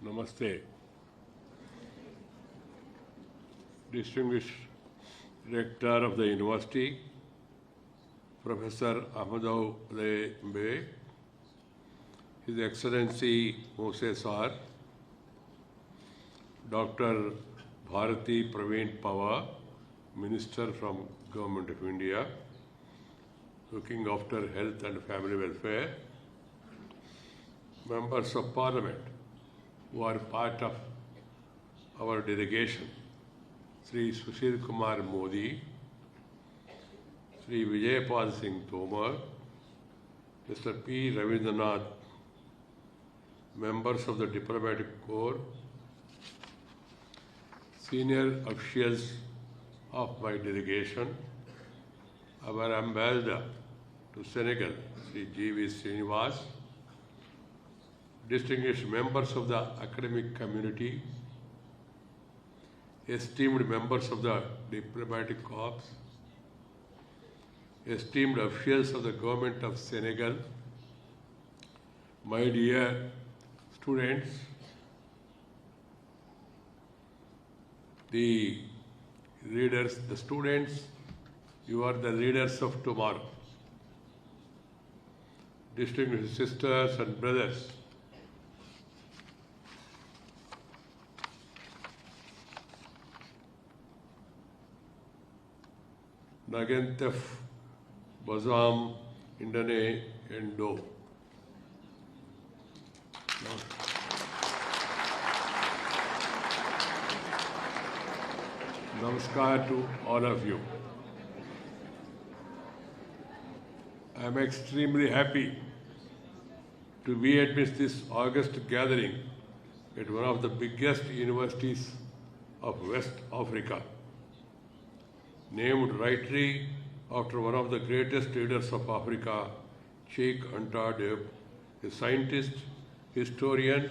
Namaste. Distinguished Rector of the University, Professor Ahmadu Mbe, His Excellency Moses Sir, Dr. Bharati Praveen Pawar, Minister from Government of India, looking after health and family welfare, members of Parliament who are part of our delegation, Sri Sushil Kumar Modi, Sri Vijaypal Singh Tomar, Mr. P. Ravindranath, members of the Diplomatic Corps, senior officials of my delegation, our ambassador to Senegal, Sri G.V. Srinivas, distinguished members of the academic community, esteemed members of the diplomatic corps, esteemed officials of the government of Senegal, my dear students, the leaders, the students, you are the leaders of tomorrow. Distinguished sisters and brothers, Nagentef Bazam Indane Endo. Namaskar to all of you. I am extremely happy to be amidst this August gathering at one of the biggest universities of West Africa, named rightly after one of the greatest leaders of Africa, Cheikh Anta Diop, a scientist, historian,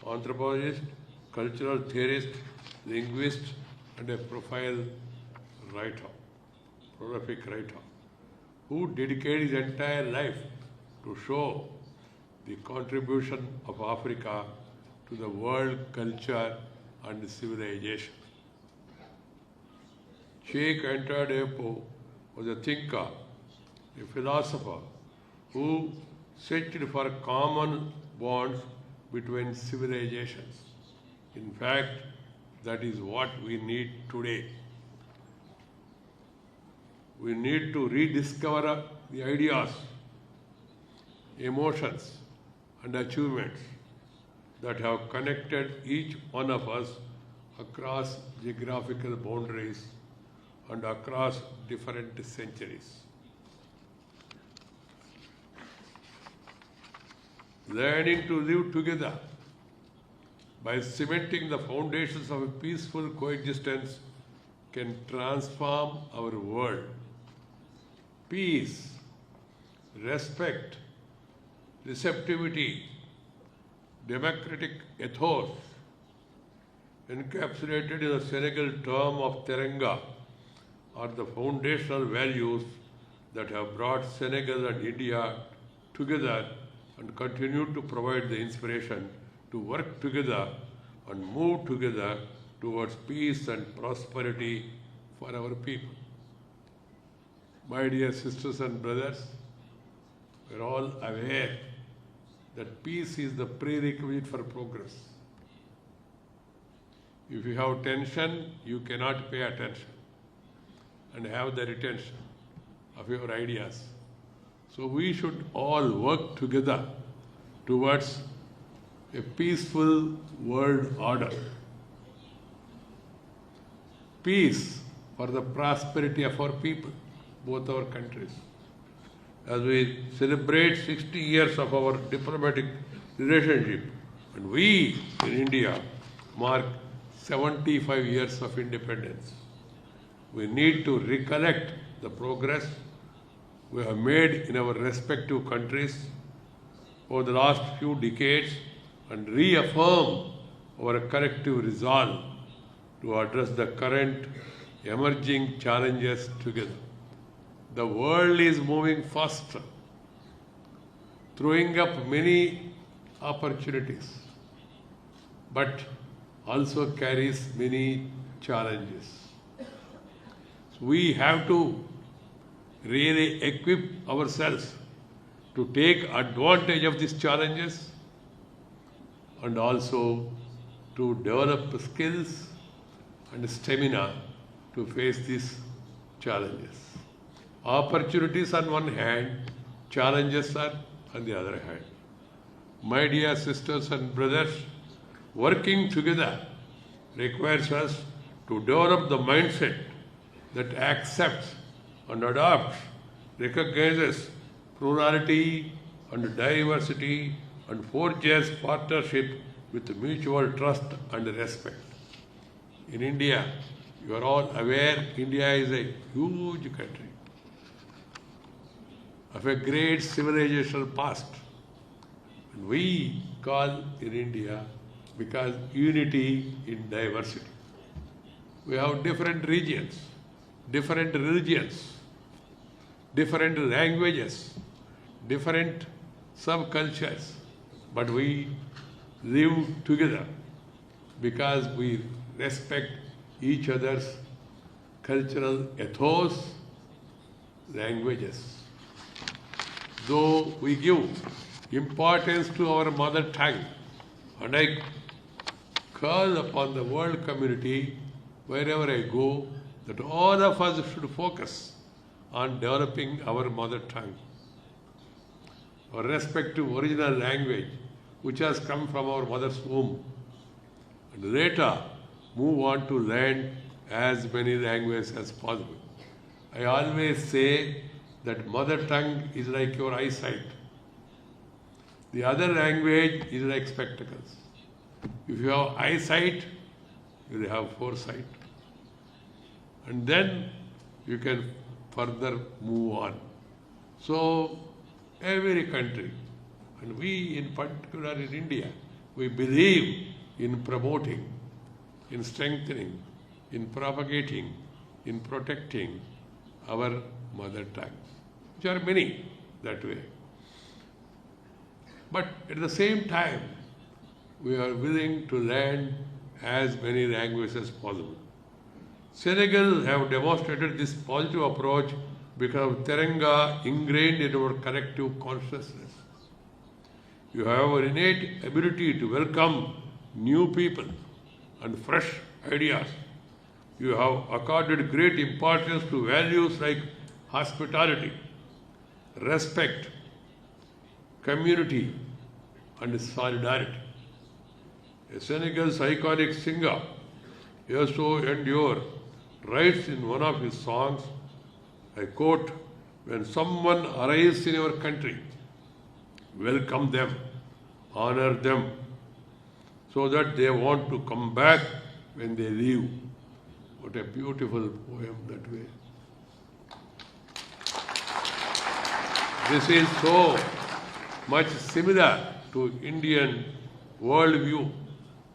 anthropologist, cultural theorist, linguist, and a prolific writer, who dedicated his entire life to show the contribution of Africa to the world culture and civilization. Cheikh Anta Diop was a thinker, a philosopher who searched for common bonds between civilizations. In fact, that is what we need today. We need to rediscover the ideas, emotions, and achievements that have connected each one of us across geographical boundaries and across different centuries. Learning to live together by cementing the foundations of a peaceful coexistence can transform our world. Peace, respect, receptivity, democratic ethos, encapsulated in the Senegal term of Teranga, are the foundational values that have brought Senegal and India together and continue to provide the inspiration to work together and move together towards peace and prosperity for our people. My dear sisters and brothers, we are all aware that peace is the prerequisite for progress. If you have tension, you cannot pay attention and have the retention of your ideas. So we should all work together towards a peaceful world order. Peace for the prosperity of our people, both our countries. As we celebrate 60 years of our diplomatic relationship, and we in India mark 75 years of independence, we need to recollect the progress we have made in our respective countries over the last few decades and reaffirm our collective resolve to address the current emerging challenges together. The world is moving faster, throwing up many opportunities. but also carries many challenges. So we have to really equip ourselves to take advantage of these challenges and also to develop skills and stamina to face these challenges. Opportunities on one hand, challenges are on the other hand. My dear sisters and brothers, working together requires us to develop the mindset that accepts and adopts, recognizes plurality and diversity and forges partnership with mutual trust and respect. In India, you are all aware, India is a huge country of a great civilizational past. And we call in India because unity in diversity. We have different regions, different religions, different languages, different subcultures, but we live together because we respect each other's cultural ethos, languages. Though we give importance to our mother tongue, and I call upon the world community wherever I go that all of us should focus on developing our mother tongue, our respective original language which has come from our mother's womb, and later move on to learn as many languages as possible. I always say that mother tongue is like your eyesight. The other language is like spectacles. If you have eyesight, you will have foresight. And then you can further move on. So every country, and we in particular in India, we believe in promoting, in strengthening, in propagating, in protecting our mother tongues, which are many that way. But at the same time, we are willing to learn as many languages as possible. Senegal have demonstrated this positive approach because of Teranga ingrained in our collective consciousness. You have an innate ability to welcome new people and fresh ideas. You have accorded great importance to values like hospitality, respect, community, and solidarity. A Senegal's iconic singer, Yeso Endure, writes in one of his songs, I quote, when someone arrives in your country, welcome them, honor them, so that they want to come back when they leave. What a beautiful poem that way. This is so much similar to Indian worldview,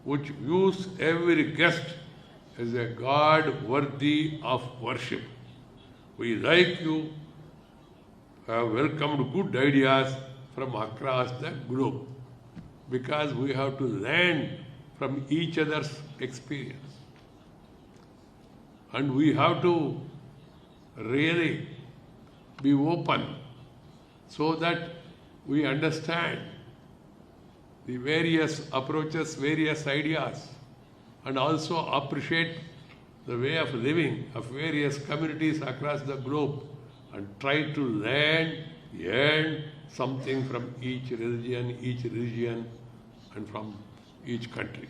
which views every guest as a God worthy of worship. We, like you, have welcomed good ideas from across the globe because we have to learn from each other's experience. And we have to really be open so that we understand the various approaches, various ideas, and also appreciate the way of living of various communities across the globe and try to learn something from each religion, and from each country.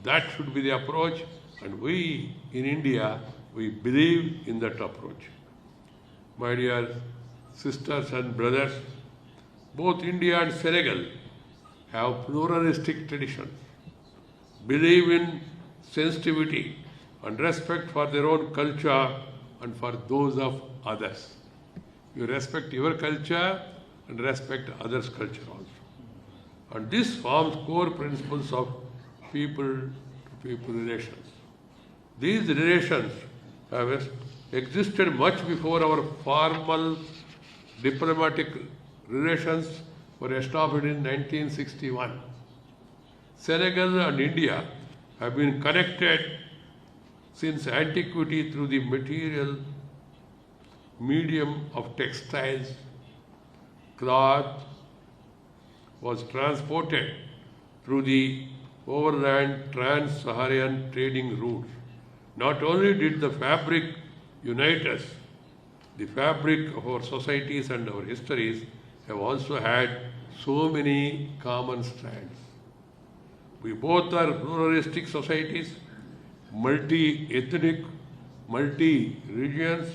That should be the approach, and we in India, we believe in that approach. My dear sisters and brothers, both India and Senegal have pluralistic traditions, believe in sensitivity and respect for their own culture and for those of others. You respect your culture and respect others' culture also. And this forms core principles of people-to-people relations. These relations have existed much before our formal diplomatic relations were established in 1961. Senegal and India have been connected since antiquity through the material medium of textiles. Cloth was transported through the overland trans-Saharan trading routes. Not only did the fabric unite us, the fabric of our societies and our histories have also had so many common strands. We both are pluralistic societies, multi-ethnic, multi-regions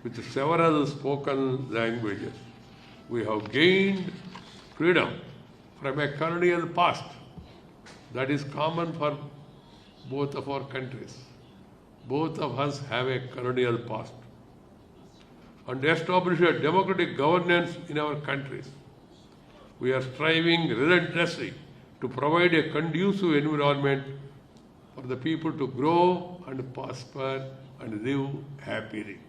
with several spoken languages. We have gained freedom from a colonial past that is common for both of our countries. Both of us have a colonial past. And establish a democratic governance in our countries. We are striving relentlessly to provide a conducive environment for the people to grow and prosper and live happily.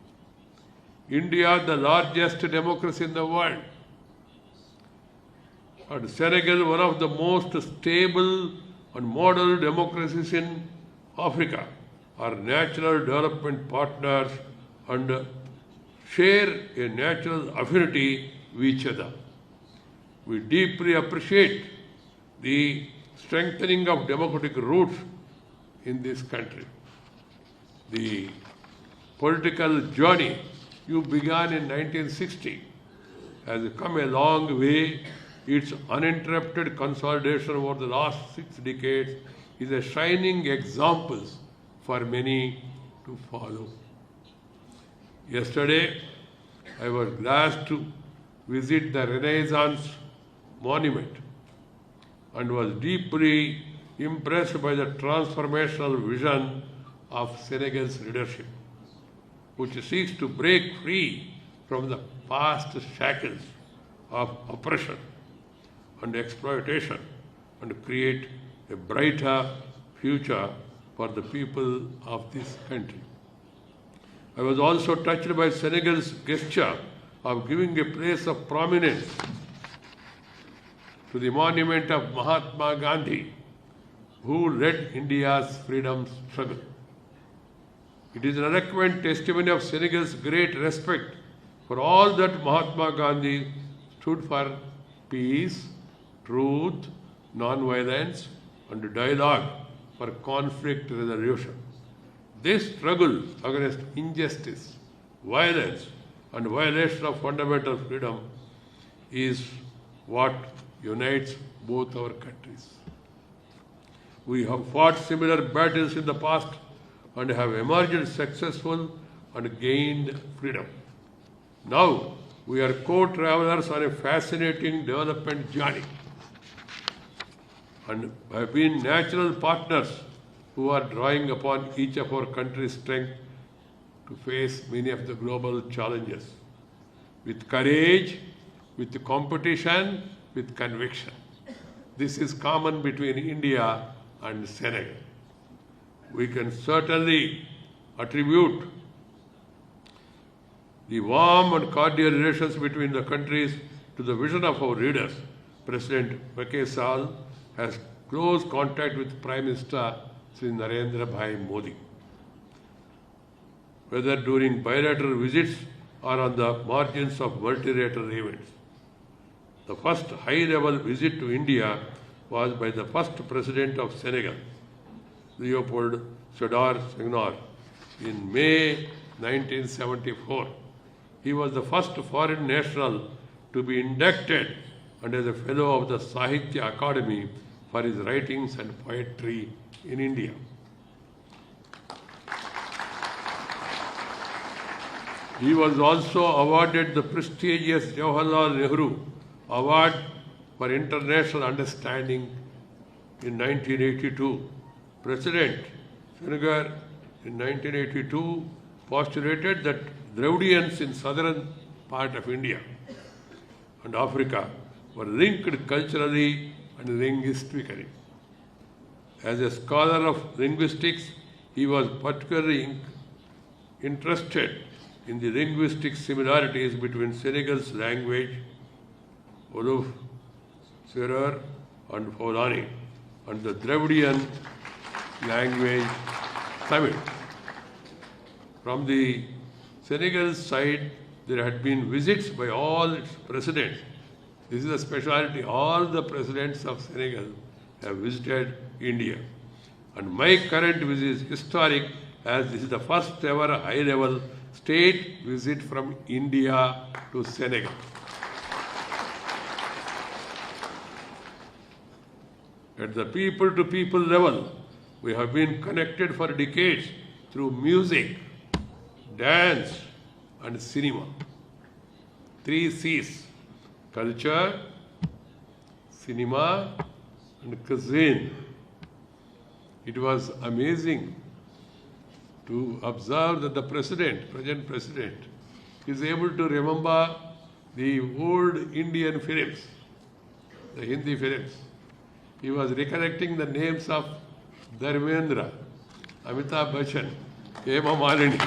India, the largest democracy in the world, and Senegal, one of the most stable and model democracies in Africa, are natural development partners and share a natural affinity with each other. We deeply appreciate the strengthening of democratic roots in this country. The political journey you began in 1960 has come a long way. Its uninterrupted consolidation over the last 6 decades is a shining example for many to follow. Yesterday, I was glad to visit the Renaissance Monument and was deeply impressed by the transformational vision of Senegal's leadership, which seeks to break free from the past shackles of oppression and exploitation and create a brighter future for the people of this country. I was also touched by Senegal's gesture of giving a place of prominence to the monument of Mahatma Gandhi, who led India's freedom struggle. It is an eloquent testimony of Senegal's great respect for all that Mahatma Gandhi stood for: peace, truth, non-violence, and dialogue for conflict resolution. This struggle against injustice, violence, and violation of fundamental freedom is what unites both our countries. We have fought similar battles in the past and have emerged successful and gained freedom. Now, we are co-travelers on a fascinating development journey and have been natural partners who are drawing upon each of our country's strength to face many of the global challenges with courage, with competition, with conviction. This is common between India and Senegal. We can certainly attribute the warm and cordial relations between the countries to the vision of our leaders. President Macky Sall has close contact with Prime Minister Sri Narendra Bhai Modi, whether during bilateral visits or on the margins of multilateral events. The first high-level visit to India was by the first president of Senegal, Diop Senghor, in May 1974. He was the first foreign national to be inducted and as a fellow of the Sahitya Academy for his writings and poetry in India. He was also awarded the prestigious Jawaharlal Nehru Award for International Understanding in 1982. President Senghor in 1982 postulated that Dravidians in southern part of India and Africa were linked culturally and linguistically. As a scholar of linguistics, he was particularly interested in the linguistic similarities between Senegal's language, Wolof, Serer, and Fulani, and the Dravidian language Tamil. From the Senegal side, there had been visits by all its presidents. This is a specialty. All the presidents of Senegal have visited India. And my current visit is historic, as this is the first ever high-level state visit from India to Senegal. At the people-to-people level, we have been connected for decades through music, dance, and cinema. 3 C's: culture, cinema, and cuisine. It was amazing to observe that the present president, is able to remember the old Indian films, the Hindi films. He was recollecting the names of Dharmendra, Amitabh Bachchan, Hema Malini,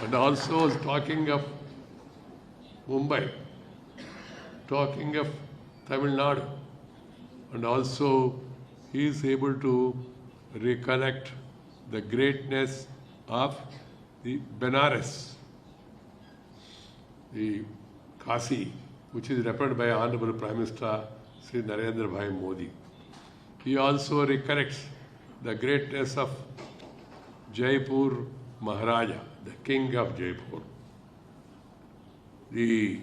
and also was talking of Mumbai, talking of Tamil Nadu, and also he is able to recollect the greatness of the Benares, the Kasi, which is represented by Honorable Prime Minister Sri Narendra Bhai Modi. He also recollects the greatness of Jaipur Maharaja, the king of Jaipur. The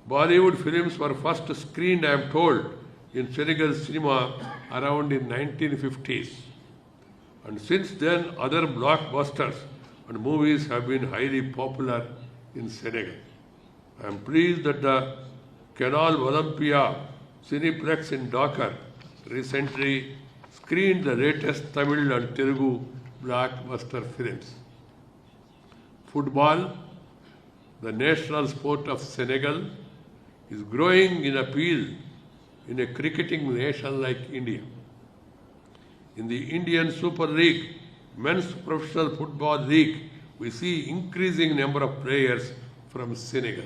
Bollywood films were first screened, I am told, in Senegal cinema around in 1950s. And since then, other blockbusters and movies have been highly popular in Senegal. I am pleased that the Canal Olympia Cineplex in Dakar recently screened the latest Tamil and Telugu blockbuster films. Football, the national sport of Senegal, is growing in appeal in a cricketing nation like India. In the Indian Super League, men's professional football league, we see increasing number of players from Senegal.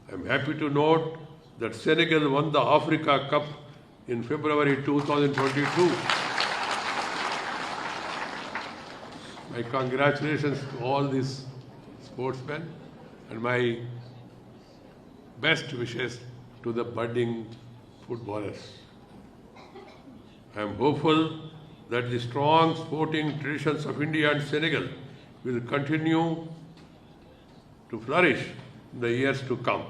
I am happy to note that Senegal won the Africa Cup in February 2022. My congratulations to all these sportsmen and my best wishes to the budding footballers. I am hopeful that the strong sporting traditions of India and Senegal will continue to flourish in the years to come.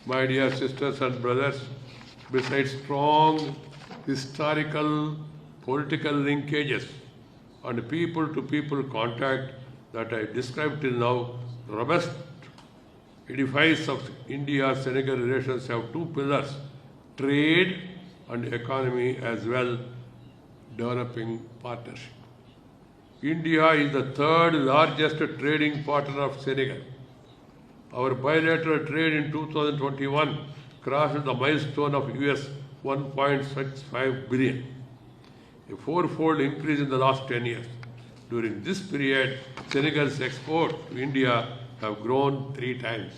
My dear sisters and brothers, besides strong historical, political linkages and people-to-people contact that I described till now, robust edifice of India-Senegal relations have 2 pillars, trade and economy, as well developing partnership. India is the 3rd largest trading partner of Senegal. Our bilateral trade in 2021 crossed the milestone of US $1.65 billion, a 4-fold increase in the last 10 years. During this period, Senegal's export to India have grown 3 times.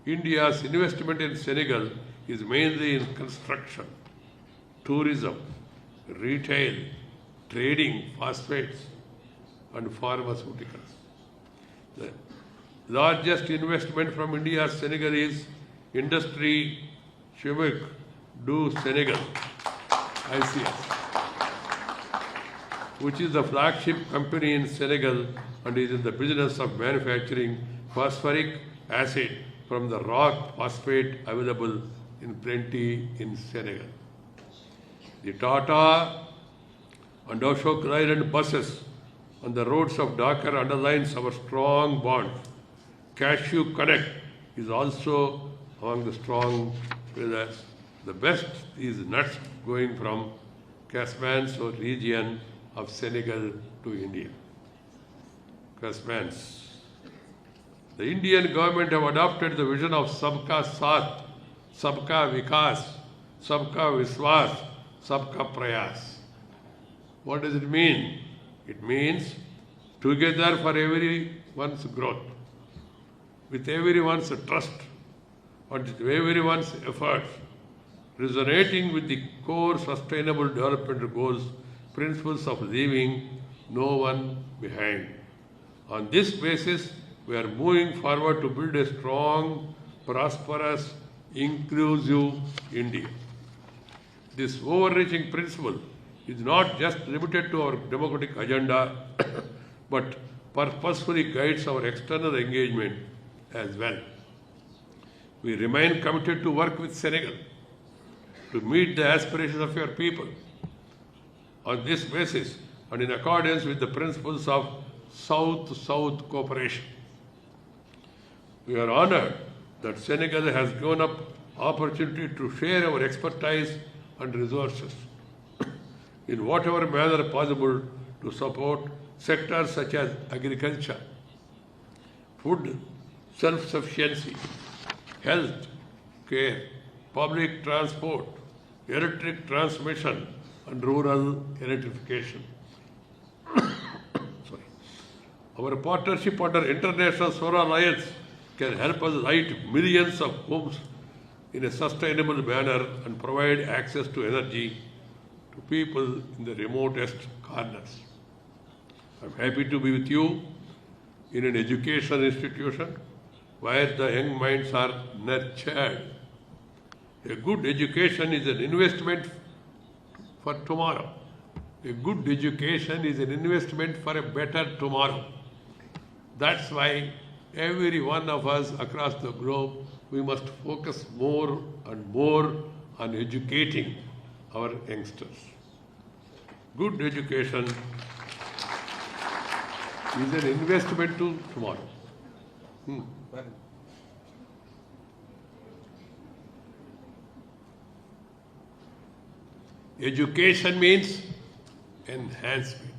India's investment in Senegal is mainly in construction, tourism, retail, trading, phosphates, and pharmaceuticals. The largest investment from India's Senegal is Industrie Chimique du Senegal, ICS, which is the flagship company in Senegal and is in the business of manufacturing phosphoric acid from the rock phosphate available in plenty in Senegal. The Tata and Ashok Leyland buses on the roads of Dakar underlines our strong bond. Cashew Connect is also among the strong pillars. The best is nuts going from Casamance region of Senegal to India. Casamance. The Indian government have adopted the vision of Sabka Saath, Sabka Vikas, Sabka Viswas, Sabka Prayas. What does it mean? It means together for everyone's growth, with everyone's trust and everyone's efforts, resonating with the core sustainable development goals, principles of leaving no one behind. On this basis, we are moving forward to build a strong, prosperous, inclusive India. This overreaching principle is not just limited to our democratic agenda, but purposefully guides our external engagement as well. We remain committed to work with Senegal to meet the aspirations of your people. On this basis, and in accordance with the principles of South-South cooperation, we are honored that Senegal has given up opportunity to share our expertise and resources in whatever manner possible to support sectors such as agriculture, food self-sufficiency, health care, public transport, electric transmission, and rural electrification. Our partnership under International Solar Alliance can help us light millions of homes in a sustainable manner and provide access to energy to people in the remotest corners. I am happy to be with you in an educational institution where the young minds are nurtured. A good education is an investment for tomorrow. A good education is an investment for a better tomorrow. That's why every one of us across the globe, we must focus more and more on educating our youngsters. Good education is an investment to tomorrow. Education means enhancement.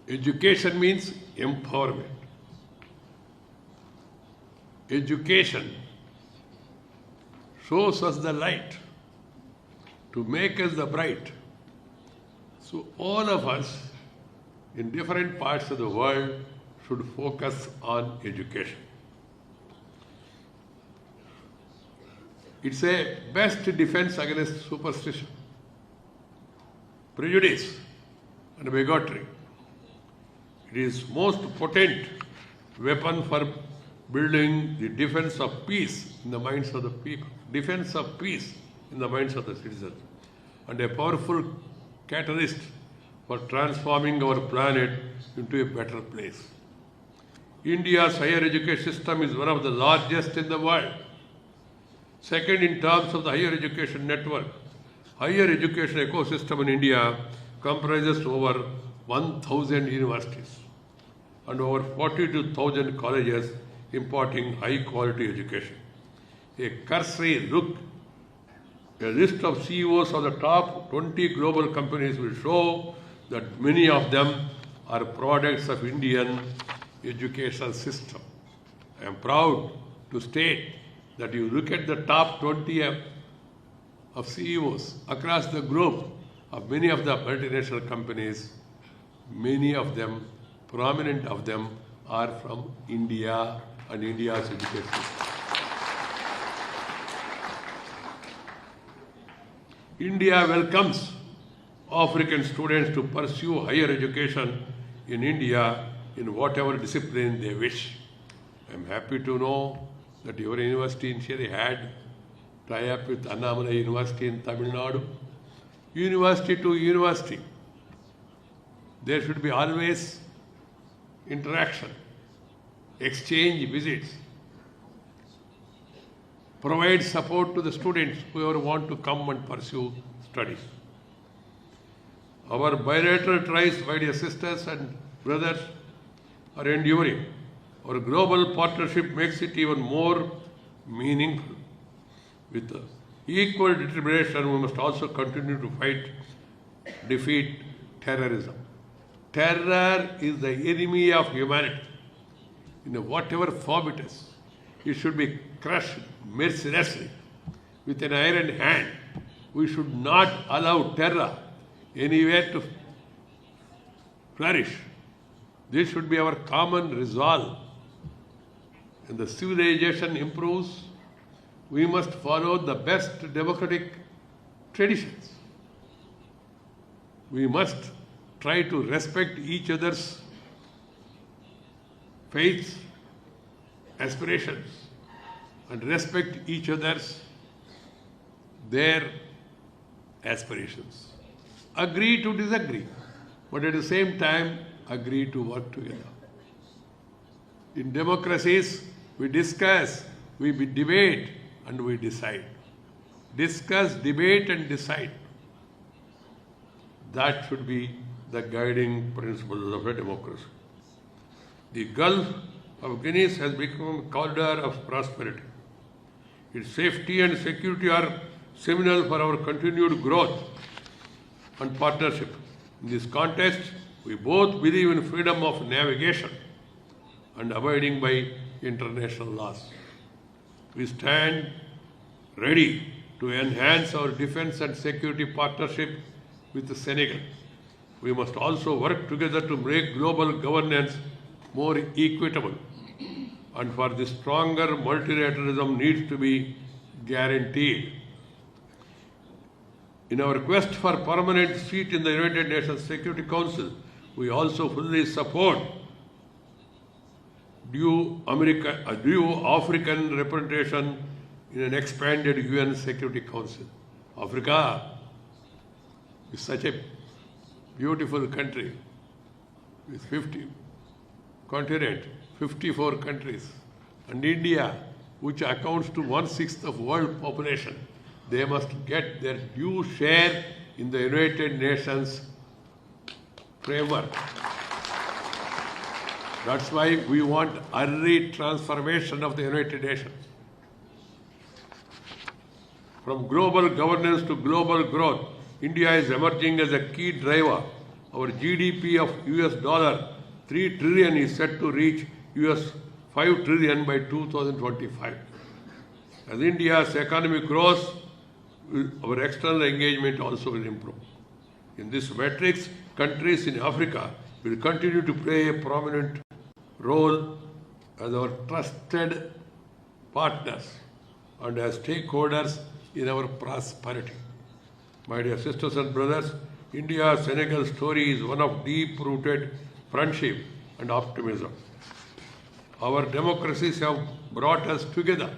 Education means empowerment. Education shows us the light to make us the bright. So all of us in different parts of the world should focus on education. It's a best defense against superstition, prejudice, and bigotry. It is most potent weapon for building the defense of peace in the minds of the people, defense of peace in the minds of the citizens, and a powerful catalyst for transforming our planet into a better place. India's higher education system is one of the largest in the world. Second in terms of the higher education network. Higher education ecosystem in India comprises over 1,000 universities and over 42,000 colleges imparting high quality education. A cursory look, a list of CEOs of the top 20 global companies will show that many of them are products of Indian educational system. I am proud to state that you look at the top 20 of CEOs across the globe of many of the multinational companies, many of them, prominent of them, are from India and India's education system. India welcomes African students to pursue higher education in India in whatever discipline they wish. I am happy to know that your university initially had tie-up with Annamalai University in Tamil Nadu. University to university, there should be always interaction, exchange visits, provide support to the students whoever want to come and pursue studies. Our bilateral ties, my dear sisters and brothers, are enduring. Our global partnership makes it even more meaningful. With equal determination, we must also continue to defeat terrorism. Terror is the enemy of humanity. In whatever form it is, it should be crushed mercilessly with an iron hand. We should not allow terror anywhere to flourish. This should be our common resolve. and the civilization improves, we must follow the best democratic traditions. We must try to respect each other's faiths, aspirations, and respect each other's their aspirations. Agree to disagree, but at the same time agree to work together. In democracies, we discuss, we debate, and we decide. Discuss, debate, and decide. That should be the guiding principles of a democracy. The Gulf of Guinea has become a corridor of prosperity. Its safety and security are seminal for our continued growth and partnership. In this context, we both believe in freedom of navigation and abiding by international laws. We stand ready to enhance our defense and security partnership with Senegal. We must also work together to make global governance more equitable. And for this, stronger multilateralism needs to be guaranteed. In our quest for permanent seat in the United Nations Security Council, we also fully support due African representation in an expanded UN Security Council. Africa is such a beautiful country with 50 continent, 54 countries, and India, which accounts to 1/6 of world population, they must get their due share in the United Nations framework. That's why we want early transformation of the United Nations. From global governance to global growth, India is emerging as a key driver. Our GDP of $3 trillion is set to reach $5 trillion by 2025. As India's economy grows, our external engagement also will improve. In this matrix, countries in Africa will continue to play a prominent role as our trusted partners and as stakeholders in our prosperity. My dear sisters and brothers, India-Senegal story is one of deep-rooted friendship and optimism. Our democracies have brought us together.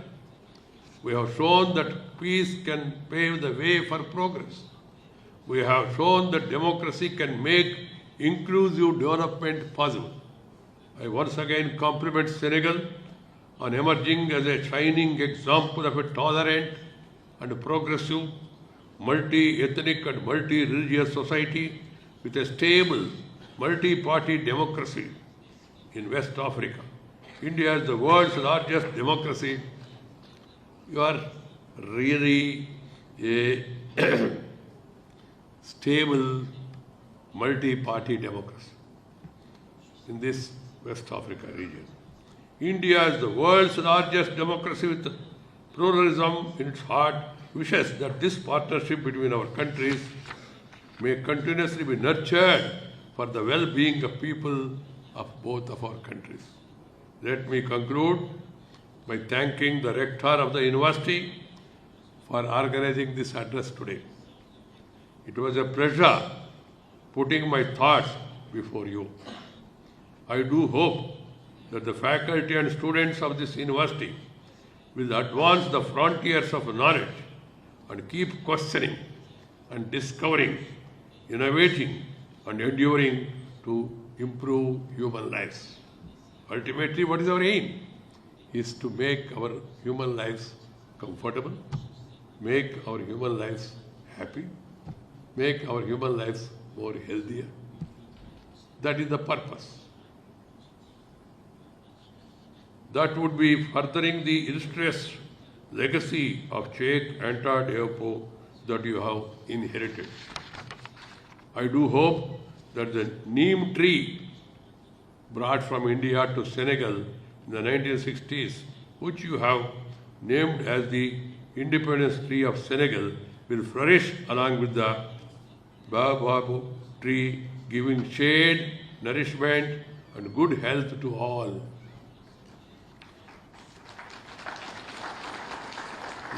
We have shown that peace can pave the way for progress. We have shown that democracy can make inclusive development possible. I once again compliment Senegal on emerging as a shining example of a tolerant and progressive, multi-ethnic and multi-religious society with a stable, multi-party democracy in West Africa. India is the world's largest democracy. You are really a stable, multi-party democracy in this West Africa region. India is the world's largest democracy with pluralism in its heart, wishes that this partnership between our countries may continuously be nurtured for the well-being of people of both of our countries. Let me conclude by thanking the Rector of the University for organizing this address today. It was a pleasure putting my thoughts before you. I do hope that the faculty and students of this university will advance the frontiers of knowledge and keep questioning and discovering, innovating and enduring to improve human lives. Ultimately, what is our aim? Is to make our human lives comfortable, make our human lives happy, make our human lives more healthier. That is the purpose. That would be furthering the illustrious legacy of Cheikh, Anta, Diop that you have inherited. I do hope that the neem tree brought from India to Senegal in the 1960s, which you have named as the independence tree of Senegal, will flourish along with the baobab tree, giving shade, nourishment and good health to all.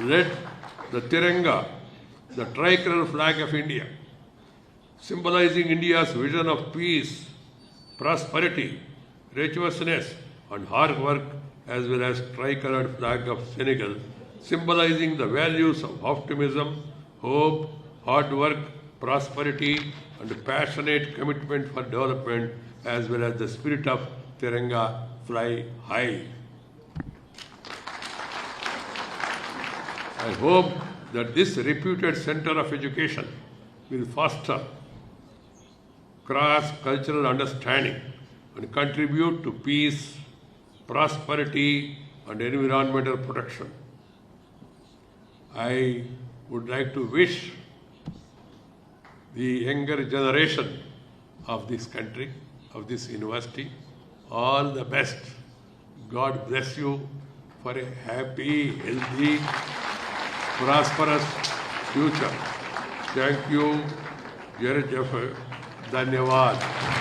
led the Tiranga, the tricolor flag of India, symbolizing India's vision of peace, prosperity, righteousness, and hard work, as well as tricolored flag of Senegal, symbolizing the values of optimism, hope, hard work, prosperity, and passionate commitment for development, as well as the spirit of Tiranga, fly high. I hope that this reputed center of education will foster cross-cultural understanding and contribute to peace, prosperity, and environmental protection. I would like to wish the younger generation of this country, of this university, all the best. God bless you for a happy, healthy, prosperous future. Thank you. Dhanyavad.